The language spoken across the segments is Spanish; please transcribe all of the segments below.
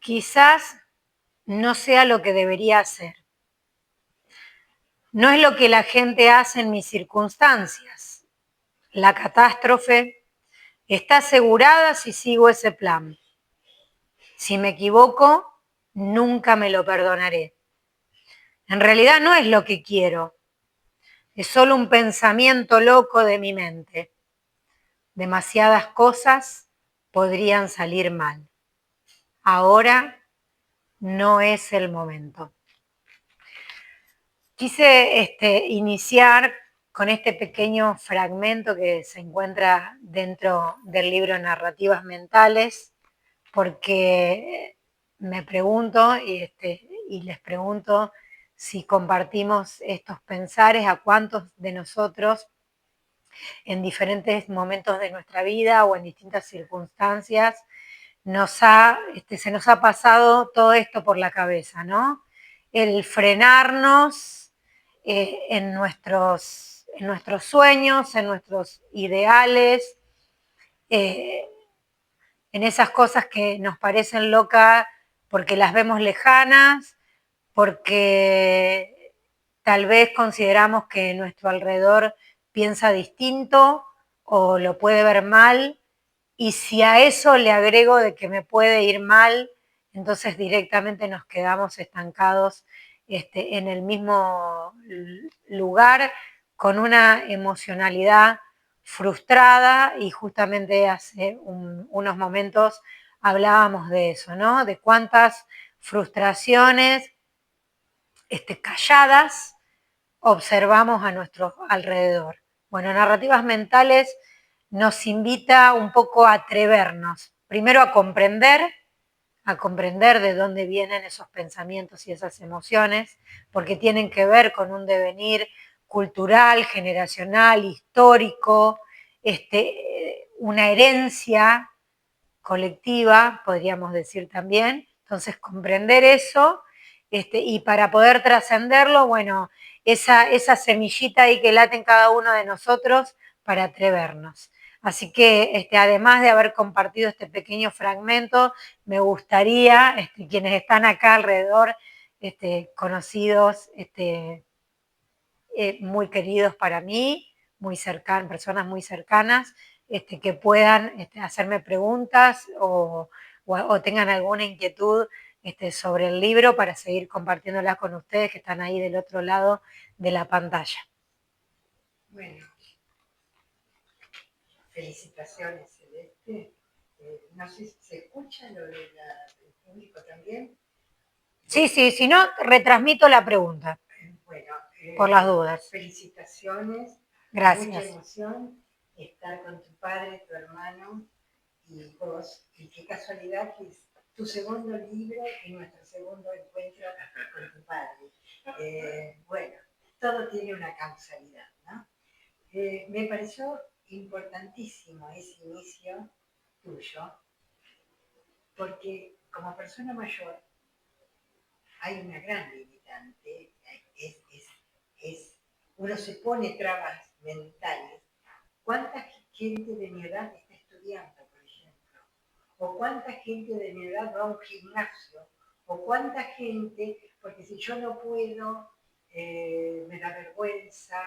Quizás no sea lo que debería hacer. No es lo que la gente hace en mis circunstancias. La catástrofe está asegurada si sigo ese plan. Si me equivoco, nunca me lo perdonaré. En realidad no es lo que quiero. Es solo un pensamiento loco de mi mente. Demasiadas cosas podrían salir mal. Ahora no es el momento. Quise iniciar con este pequeño fragmento que se encuentra dentro del libro Narrativas Mentales, porque me pregunto y les pregunto si compartimos estos pensares, a cuántos de nosotros en diferentes momentos de nuestra vida o en distintas circunstancias se nos ha pasado todo esto por la cabeza, ¿no? El frenarnos en nuestros sueños, en nuestros ideales, en esas cosas que nos parecen locas porque las vemos lejanas, porque tal vez consideramos que nuestro alrededor piensa distinto o lo puede ver mal, y si a eso le agrego de que me puede ir mal, entonces directamente nos quedamos estancados en el mismo lugar con una emocionalidad frustrada, y justamente hace unos momentos hablábamos de eso, ¿no? De cuántas frustraciones calladas observamos a nuestro alrededor. Bueno, Narrativas Mentales nos invita un poco a atrevernos, primero a comprender de dónde vienen esos pensamientos y esas emociones, porque tienen que ver con un devenir cultural, generacional, histórico, una herencia colectiva, podríamos decir también. Entonces, comprender eso, y para poder trascenderlo, bueno, esa semillita ahí que late en cada uno de nosotros para atrevernos. Así que además de haber compartido este pequeño fragmento, me gustaría, quienes están acá alrededor, conocidos, muy queridos para mí, muy cercanos, personas muy cercanas, que puedan hacerme preguntas o tengan alguna inquietud sobre el libro para seguir compartiéndola con ustedes que están ahí del otro lado de la pantalla. Bueno, felicitaciones, Celeste. No sé si se escucha lo del público también. Sí, si no, retransmito la pregunta. Bueno, por las dudas. Felicitaciones. Gracias. Mucha emoción estar con tu padre, tu hermano y vos. Y qué casualidad que es tu segundo libro y nuestro segundo encuentro con tu padre. Bueno, todo tiene una causalidad, ¿no? Me pareció importantísimo ese inicio tuyo, porque como persona mayor hay una gran limitante, uno se pone trabas mentales. ¿Cuánta gente de mi edad está estudiando, por ejemplo? ¿O cuánta gente de mi edad va a un gimnasio? ¿O cuánta gente, porque si yo no puedo, me da vergüenza,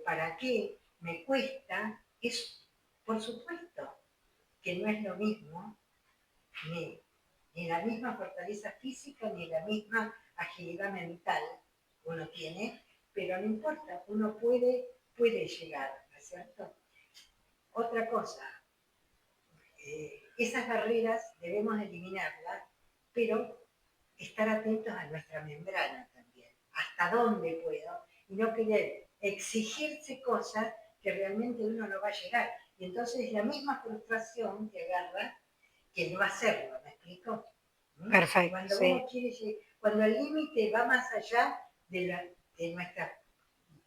¿para qué? Me cuesta. Es, por supuesto, que no es lo mismo, ni la misma fortaleza física, ni la misma agilidad mental uno tiene, pero no importa, uno puede llegar, ¿no es cierto? Otra cosa, esas barreras debemos eliminarlas, pero estar atentos a nuestra membrana también, hasta dónde puedo, y no querer exigirse cosas que realmente uno no va a llegar. Y entonces la misma frustración te agarra que no hacerlo, ¿me explico? Perfecto, cuando sí. uno quiere, cuando el límite va más allá de nuestras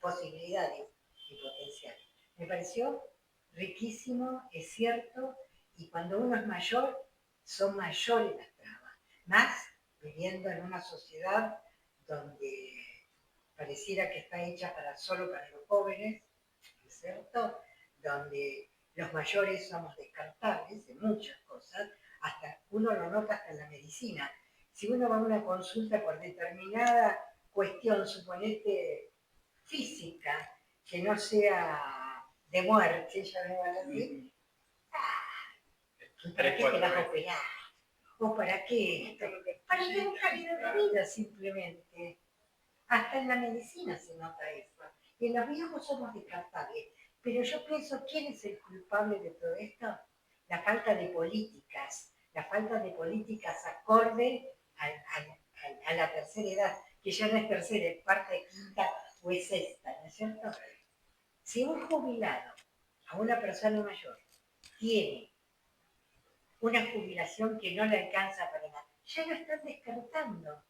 posibilidades y potencial. Me pareció riquísimo, es cierto, y cuando uno es mayor, son mayores las trabas, más viviendo en una sociedad donde pareciera que está hecha solo para los jóvenes, ¿es cierto? Donde los mayores somos descartables de muchas cosas, hasta uno lo nota hasta en la medicina. Si uno va a una consulta por determinada cuestión, suponete física, que no sea de muerte, ya me van a decir, ¿para qué te vas a operar? ¿O para qué esto? Para tener calidad de vida simplemente. Hasta en la medicina se nota eso. Y en los viejos somos descartables. Pero yo pienso, ¿quién es el culpable de todo esto? La falta de políticas. La falta de políticas acorde a la tercera edad, que ya no es tercera, es parte de quinta o es sexta, ¿no es cierto? Si un jubilado, a una persona mayor, tiene una jubilación que no le alcanza para nada, ya lo están descartando.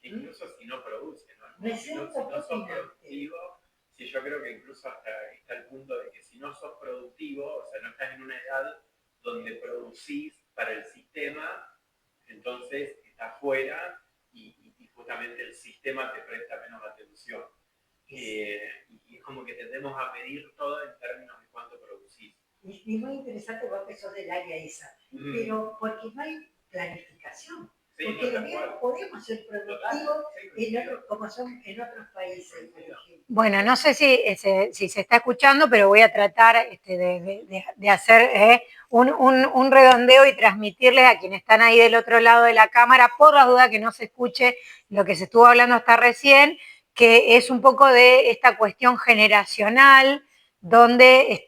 Incluso si no produce, ¿no? Si no sos productivo, sí, yo creo que incluso hasta está el punto de que si no sos productivo, o sea, no estás en una edad donde producís para el sistema, entonces estás fuera y justamente el sistema te presta menos atención. Y es como que tendemos a medir todo en términos de cuánto producís. Y es muy interesante vos que sos del área esa, pero porque no hay planificación. Sí, porque los viejos podemos ser productivos como son en otros países, por ejemplo. Bueno, no sé si se está escuchando, pero voy a tratar de hacer un redondeo y transmitirles a quienes están ahí del otro lado de la cámara, por la duda que no se escuche lo que se estuvo hablando hasta recién, que es un poco de esta cuestión generacional, donde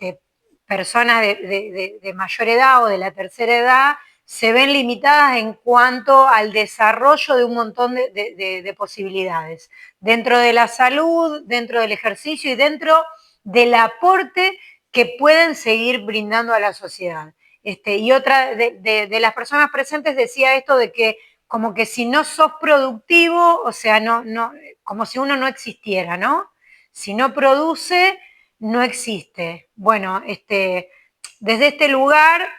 personas de mayor edad o de la tercera edad se ven limitadas en cuanto al desarrollo de un montón de posibilidades, dentro de la salud, dentro del ejercicio y dentro del aporte que pueden seguir brindando a la sociedad. Y otra de las personas presentes decía esto de que como que si no sos productivo, o sea, como si uno no existiera, ¿no? Si no produce, no existe. Bueno, desde este lugar,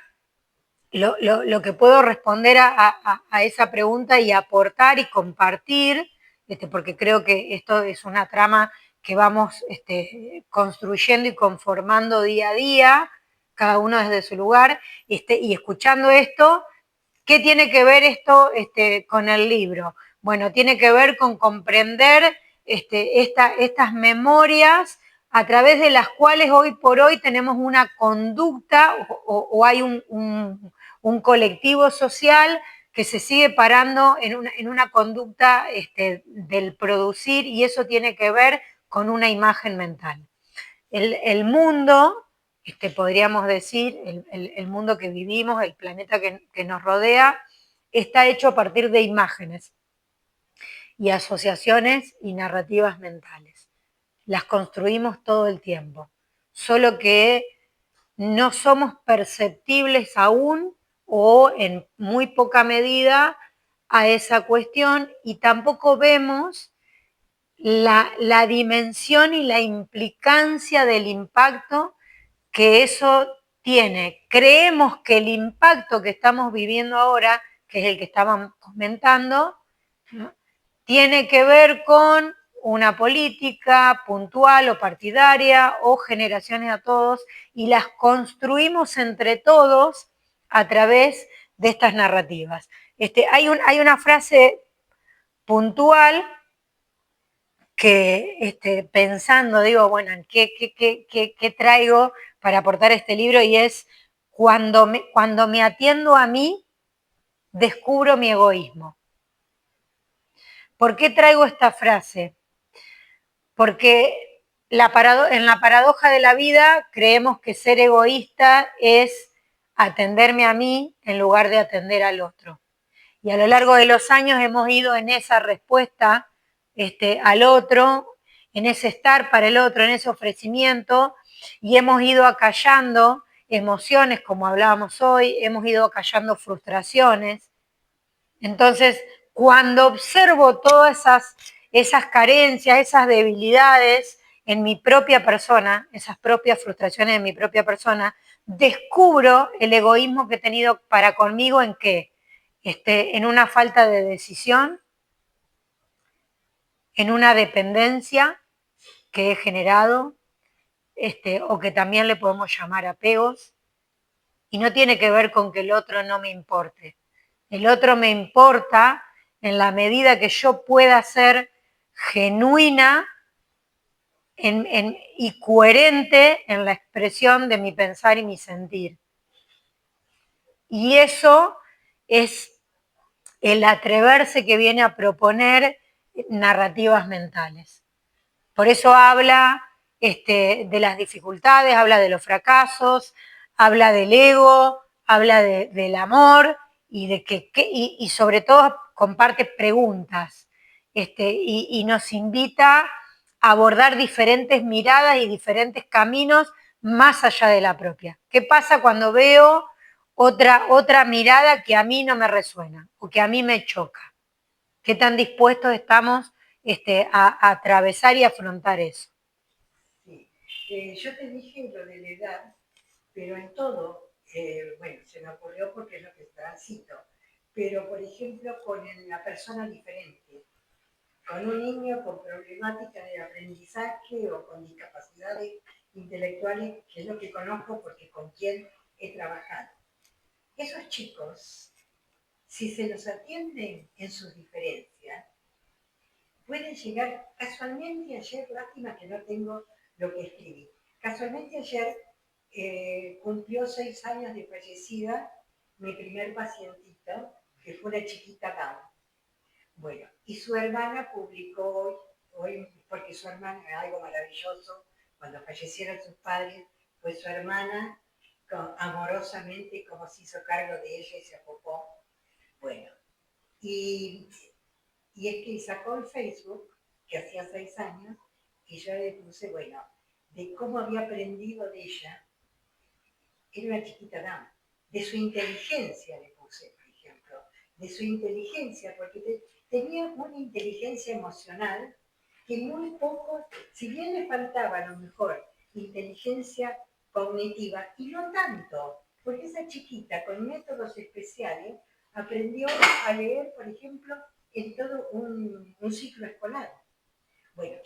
lo que puedo responder a esa pregunta y aportar y compartir, porque creo que esto es una trama que vamos construyendo y conformando día a día, cada uno desde su lugar, y escuchando esto, ¿qué tiene que ver esto con el libro? Bueno, tiene que ver con comprender estas memorias a través de las cuales hoy por hoy tenemos una conducta o hay un colectivo social que se sigue parando en una conducta del producir, y eso tiene que ver con una imagen mental. El mundo, podríamos decir, el mundo que vivimos, el planeta que nos rodea, está hecho a partir de imágenes y asociaciones y narrativas mentales. Las construimos todo el tiempo, solo que no somos perceptibles aún o en muy poca medida a esa cuestión, y tampoco vemos la dimensión y la implicancia del impacto que eso tiene. Creemos que el impacto que estamos viviendo ahora, que es el que estaban comentando, ¿no?, tiene que ver con una política puntual o partidaria o generaciones a todos, y las construimos entre todos a través de estas narrativas. Hay una frase puntual que pensando, digo, bueno, ¿qué traigo para aportar este libro? Y es, cuando me atiendo a mí, descubro mi egoísmo. ¿Por qué traigo esta frase? Porque en la paradoja de la vida creemos que ser egoísta es atenderme a mí en lugar de atender al otro. Y a lo largo de los años hemos ido en esa respuesta al otro, en ese estar para el otro, en ese ofrecimiento, y hemos ido acallando emociones, como hablábamos hoy, hemos ido acallando frustraciones. Entonces, cuando observo todas esas carencias, esas debilidades en mi propia persona, esas propias frustraciones en mi propia persona, descubro el egoísmo que he tenido para conmigo. ¿En qué? En una falta de decisión, en una dependencia que he generado, o que también le podemos llamar apegos, y no tiene que ver con que el otro no me importe, El otro me importa en la medida que yo pueda ser genuina y coherente en la expresión de mi pensar y mi sentir. Y eso es el atreverse que viene a proponer narrativas mentales. Por eso habla de las dificultades, habla de los fracasos, habla del ego, habla del amor y sobre todo comparte preguntas y nos invita a abordar diferentes miradas y diferentes caminos más allá de la propia. ¿Qué pasa cuando veo otra mirada que a mí no me resuena o que a mí me choca? ¿Qué tan dispuestos estamos a atravesar y afrontar eso? Sí. Yo te dije lo de la edad, pero en todo, bueno, se me ocurrió porque es lo que transito, pero por ejemplo con la persona diferente, con un niño con problemática de aprendizaje o con discapacidades intelectuales, que es lo que conozco porque con quien he trabajado. Esos chicos, si se los atienden en sus diferencias, pueden llegar, casualmente ayer, lástima que no tengo lo que escribí, casualmente ayer cumplió 6 años de fallecida mi primer pacientito, que fue una chiquita Down. Bueno, y su hermana publicó hoy, porque su hermana, algo maravilloso, cuando fallecieron sus padres, fue su hermana, amorosamente como se hizo cargo de ella y se ocupó. Bueno, y es que sacó el Facebook, que hacía 6 años, y yo le puse, bueno, de cómo había aprendido de ella, era una chiquita dama, de su inteligencia le puse, por ejemplo, de su inteligencia, porque tenía una inteligencia emocional que muy poco, si bien le faltaba a lo mejor inteligencia cognitiva, y no tanto, porque esa chiquita con métodos especiales aprendió a leer, por ejemplo, en todo un ciclo escolar. Bueno,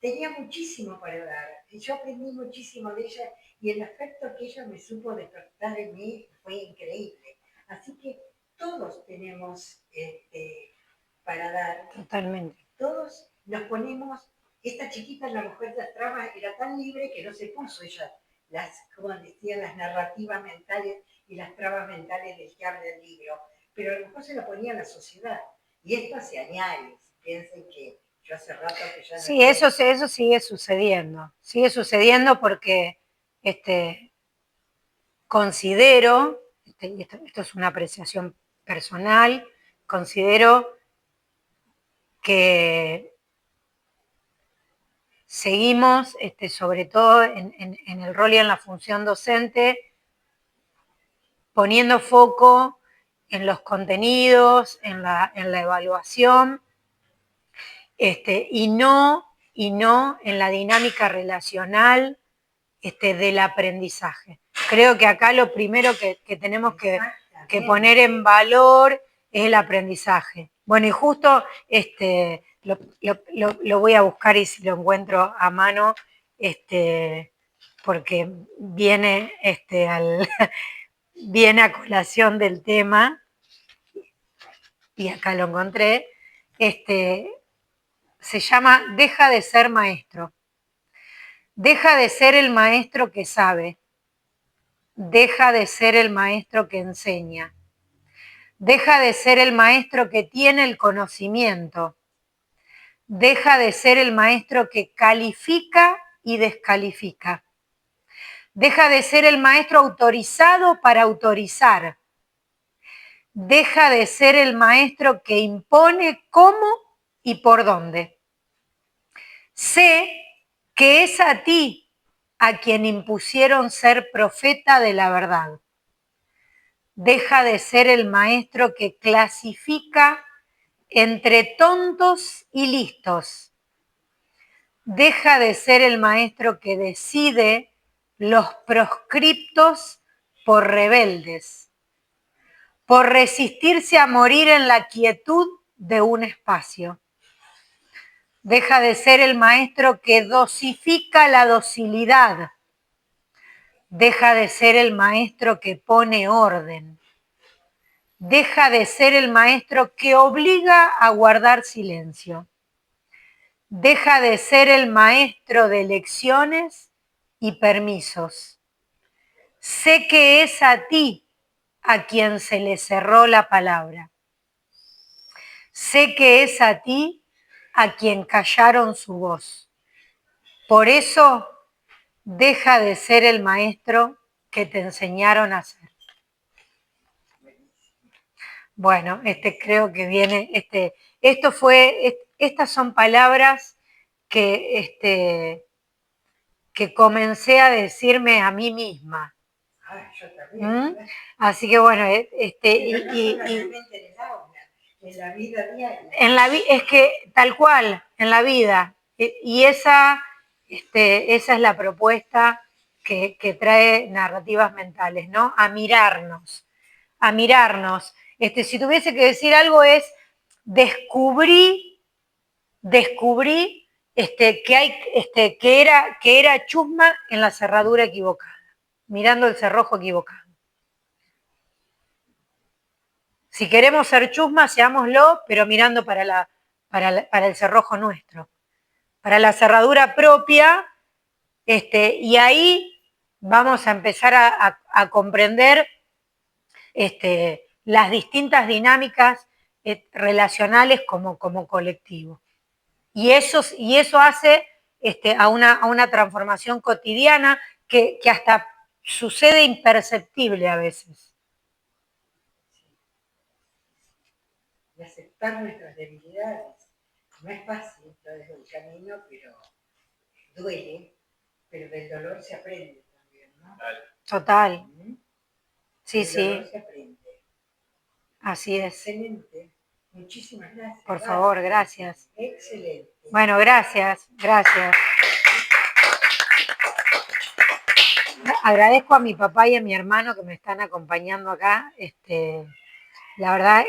tenía muchísimo para dar. Yo aprendí muchísimo de ella y el afecto que ella me supo despertar en mí fue increíble. Así que todos tenemos para dar. Totalmente. Todos nos ponemos, esta chiquita, la mujer de las trabas, era tan libre que no se puso ella, como decían, las narrativas mentales y las trabas mentales del que habla el libro, pero a lo mejor se lo ponía la sociedad. Y esto hace años. Piensen que yo hace rato que ya no. Sí, eso sigue sucediendo porque considero, esto es una apreciación personal, considero que seguimos, sobre todo en el rol y en la función docente, poniendo foco en los contenidos, en la evaluación, y no en la dinámica relacional del aprendizaje. Creo que acá lo primero que tenemos que poner en valor es el aprendizaje. Bueno, y justo lo voy a buscar y si lo encuentro a mano, porque viene, viene a colación del tema, y acá lo encontré, se llama Deja de ser maestro. Deja de ser el maestro que sabe. Deja de ser el maestro que enseña. Deja de ser el maestro que tiene el conocimiento. Deja de ser el maestro que califica y descalifica. Deja de ser el maestro autorizado para autorizar. Deja de ser el maestro que impone cómo y por dónde. Sé que es a ti a quien impusieron ser profeta de la verdad. Deja de ser el maestro que clasifica entre tontos y listos. Deja de ser el maestro que decide los proscriptos por rebeldes, por resistirse a morir en la quietud de un espacio. Deja de ser el maestro que dosifica la docilidad. Deja de ser el maestro que pone orden. deja de ser el maestro que obliga a guardar silencio. Deja de ser el maestro de lecciones y permisos. Sé que es a ti a quien se le cerró la palabra. Sé que es a ti a quien callaron su voz. Por eso, deja de ser el maestro que te enseñaron a ser. Bueno, creo que viene, estas son palabras que comencé a decirme a mí misma. Ah, yo también. Así que bueno, Pero no solamente en el aula, en la vida diaria. es que tal cual, en la vida. Y esa es la propuesta que trae Narrativas Mentales, ¿no? A mirarnos, a mirarnos. Si tuviese que decir algo es, descubrí que era chusma en la cerradura equivocada, mirando el cerrojo equivocado. Si queremos ser chusma, seámoslo, pero mirando para el cerrojo nuestro, para la cerradura propia, y ahí vamos a empezar a comprender las distintas dinámicas relacionales como colectivo. Y eso hace a una transformación cotidiana que hasta sucede imperceptible a veces. Y aceptar nuestras debilidades. No es fácil, no es un camino, pero duele, pero del dolor se aprende también, ¿no? Total. Sí, del dolor se aprende. Así es. Excelente. Muchísimas gracias. Por favor, gracias. Excelente. Bueno, gracias. Agradezco a mi papá y a mi hermano que me están acompañando acá. La verdad,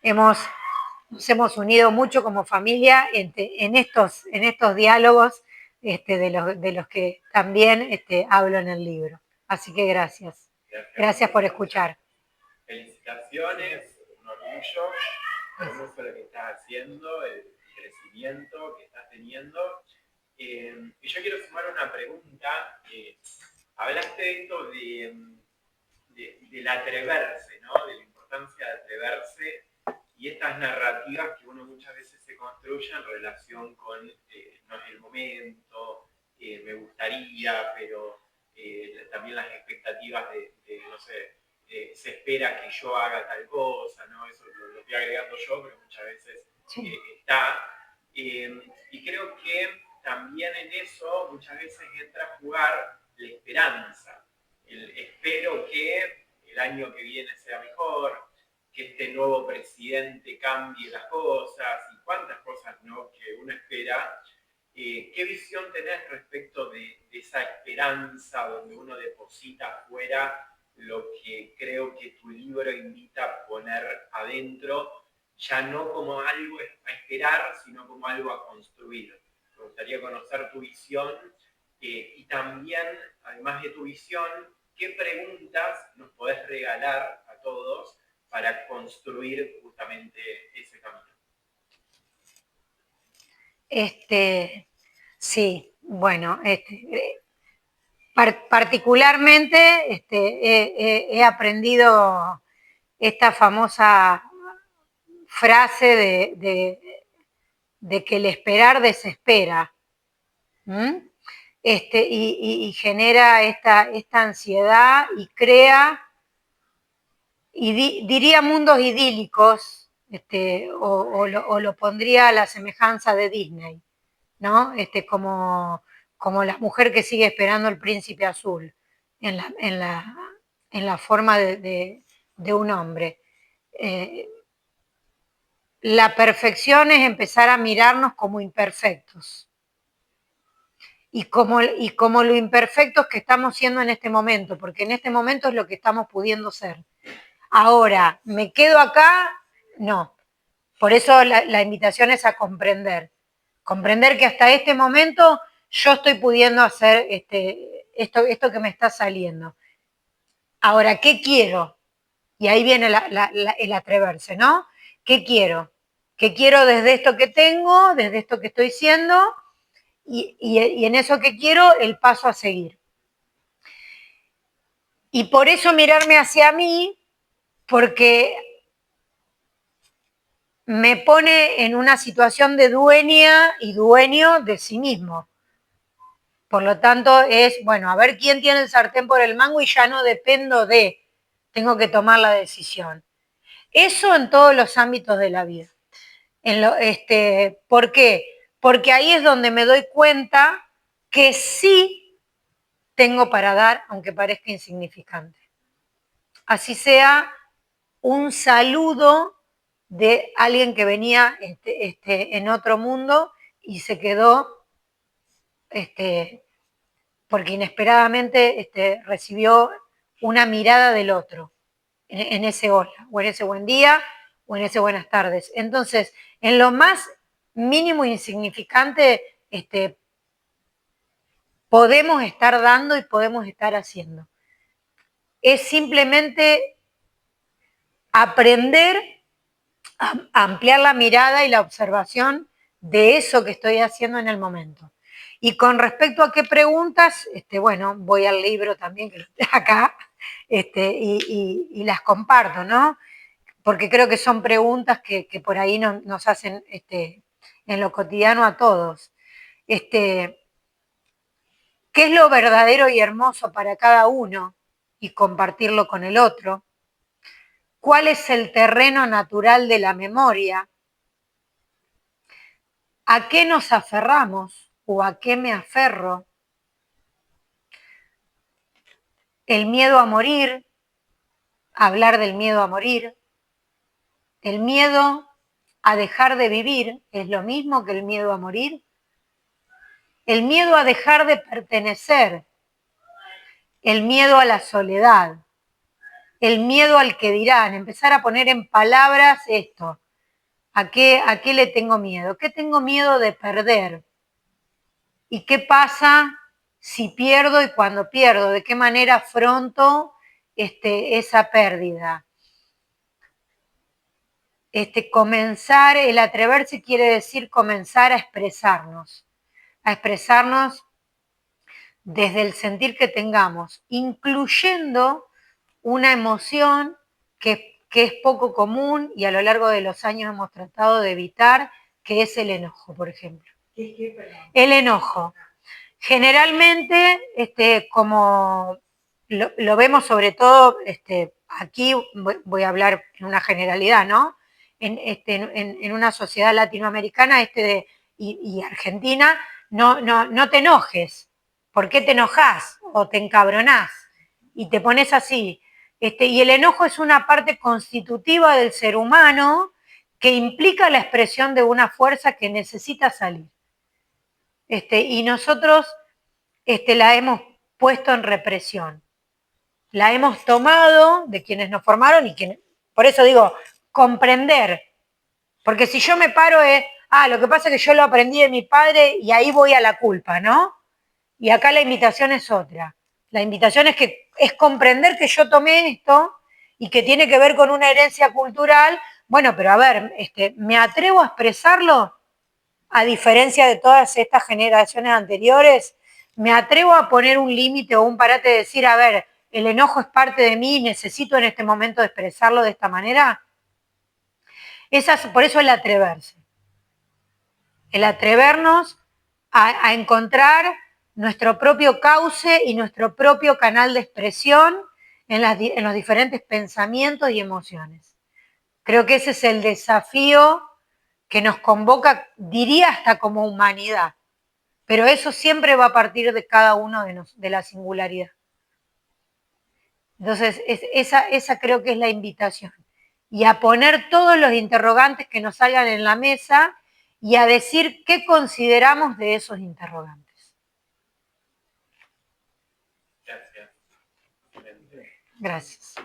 nos hemos unido mucho como familia en estos diálogos de los que también hablo en el libro. Así que gracias. Gracias por escuchar. Felicitaciones, un orgullo, hermoso lo que estás haciendo, el crecimiento que estás teniendo. Y yo quiero sumar una pregunta. Hablaste de esto del atreverse, ¿no? De la importancia de atreverse y estas narrativas que uno muchas veces se construye en relación con no es el momento, me gustaría, pero también las expectativas de no sé, se espera que yo haga tal cosa, ¿no? Eso lo estoy agregando yo, pero muchas veces está. Y creo que también en eso muchas veces entra a jugar la esperanza. Espero que el año que viene sea mejor, que este nuevo presidente cambie las cosas y cuántas cosas, ¿no?, que uno espera. ¿Qué visión tenés respecto de esa esperanza donde uno deposita afuera lo que creo que tu libro invita a poner adentro, ya no como algo a esperar, sino como algo a construir? Me gustaría conocer tu visión y también, además de tu visión, ¿qué preguntas nos podés regalar a todos para construir justamente ese camino? Sí, bueno, particularmente he aprendido esta famosa frase de que el esperar desespera. Y genera esta ansiedad y crea, y diría mundos idílicos, o lo pondría a la semejanza de Disney, ¿no? Como la mujer que sigue esperando al príncipe azul en la forma de un hombre. La perfección es empezar a mirarnos como imperfectos. Y como lo imperfectos que estamos siendo en este momento, porque en este momento es lo que estamos pudiendo ser. Ahora, ¿me quedo acá? No. Por eso la invitación es a comprender. Comprender que hasta este momento yo estoy pudiendo hacer esto que me está saliendo. Ahora, ¿qué quiero? Y ahí viene el atreverse, ¿no? ¿Qué quiero? ¿Qué quiero desde esto que tengo, desde esto que estoy siendo? Y en eso que quiero, el paso a seguir. Y por eso mirarme hacia mí, porque me pone en una situación de dueña y dueño de sí mismo. Por lo tanto, es, bueno, a ver quién tiene el sartén por el mango y ya no dependo de, tengo que tomar la decisión. Eso en todos los ámbitos de la vida. ¿Por qué? Porque ahí es donde me doy cuenta que sí tengo para dar, aunque parezca insignificante. Así sea un saludo de alguien que venía en otro mundo y se quedó porque inesperadamente recibió una mirada del otro en ese hola, o en ese buen día, o en ese buenas tardes. Entonces, en lo más mínimo e insignificante, podemos estar dando y podemos estar haciendo. Es simplemente aprender a ampliar la mirada y la observación de eso que estoy haciendo en el momento. Y con respecto a qué preguntas, bueno, voy al libro también, que lo tengo acá, y las comparto, ¿no? Porque creo que son preguntas que por ahí nos hacen en lo cotidiano a todos. ¿Qué es lo verdadero y hermoso para cada uno? Y compartirlo con el otro. ¿Cuál es el terreno natural de la memoria? ¿A qué nos aferramos o a qué me aferro? El miedo a morir, hablar del miedo a morir. El miedo a dejar de vivir es lo mismo que el miedo a morir. El miedo a dejar de pertenecer. El miedo a la soledad. El miedo al que dirán. Empezar a poner en palabras esto. ¿A qué le tengo miedo? ¿Qué tengo miedo de perder? ¿Y qué pasa si pierdo y cuando pierdo? ¿De qué manera afronto esa pérdida? Comenzar, el atreverse quiere decir comenzar a expresarnos desde el sentir que tengamos, incluyendo una emoción que es poco común y a lo largo de los años hemos tratado de evitar, que es el enojo, por ejemplo. El enojo. Generalmente, como lo vemos sobre todo, aquí voy a hablar en una generalidad, ¿no? En una sociedad latinoamericana y Argentina, no te enojes. ¿Por qué te enojas? O te encabronás y te pones así. Y el enojo es una parte constitutiva del ser humano que implica la expresión de una fuerza que necesita salir. Y nosotros la hemos puesto en represión. La hemos tomado de quienes nos formaron por eso digo, comprender. Porque si yo me paro lo que pasa es que yo lo aprendí de mi padre y ahí voy a la culpa, ¿no? Y acá la invitación es otra. La invitación es comprender que yo tomé esto y que tiene que ver con una herencia cultural. Bueno, pero a ver, ¿me atrevo a expresarlo? A diferencia de todas estas generaciones anteriores, me atrevo a poner un límite o un parate de decir, a ver, el enojo es parte de mí, necesito en este momento expresarlo de esta manera. Por eso el atreverse. El atrevernos a encontrar nuestro propio cauce y nuestro propio canal de expresión en los diferentes pensamientos y emociones. Creo que ese es el desafío que nos convoca, diría hasta como humanidad, pero eso siempre va a partir de cada uno de la singularidad. Entonces, esa creo que es la invitación. Y a poner todos los interrogantes que nos salgan en la mesa y a decir qué consideramos de esos interrogantes. Gracias. Gracias.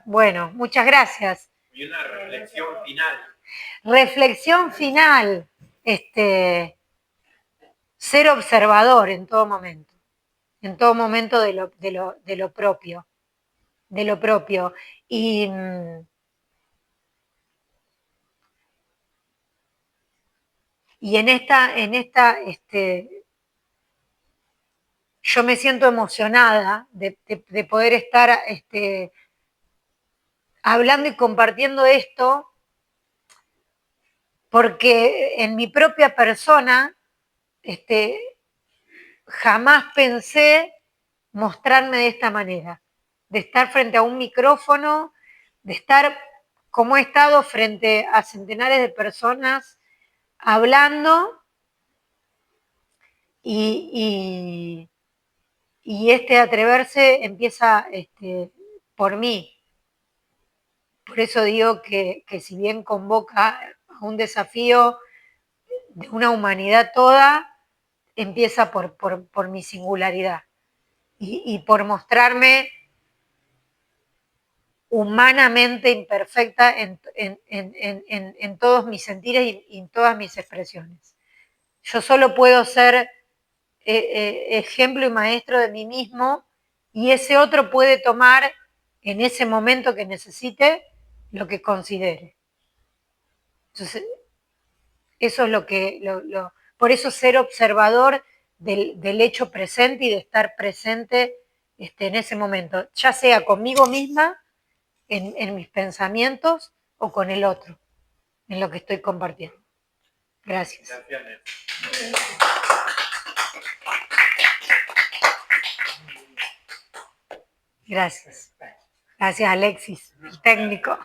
Bueno, muchas gracias. Y una reflexión final. Reflexión final. Ser observador en todo momento de lo propio. de lo propio. Y en esta yo me siento emocionada de poder estar hablando y compartiendo esto, porque en mi propia persona jamás pensé mostrarme de esta manera, de estar frente a un micrófono, de estar como he estado frente a centenares de personas hablando y atreverse empieza por mí. Por eso digo que si bien convoca a un desafío de una humanidad toda, empieza por mi singularidad y por mostrarme humanamente imperfecta en todos mis sentires y en todas mis expresiones. Yo solo puedo ser ejemplo y maestro de mí mismo, y ese otro puede tomar en ese momento que necesite lo que considere. Entonces, eso es lo que, por eso ser observador del hecho presente y de estar presente en ese momento, ya sea conmigo misma, en mis pensamientos, o con el otro, en lo que estoy compartiendo. Gracias. Gracias. Gracias, Alexis, el técnico.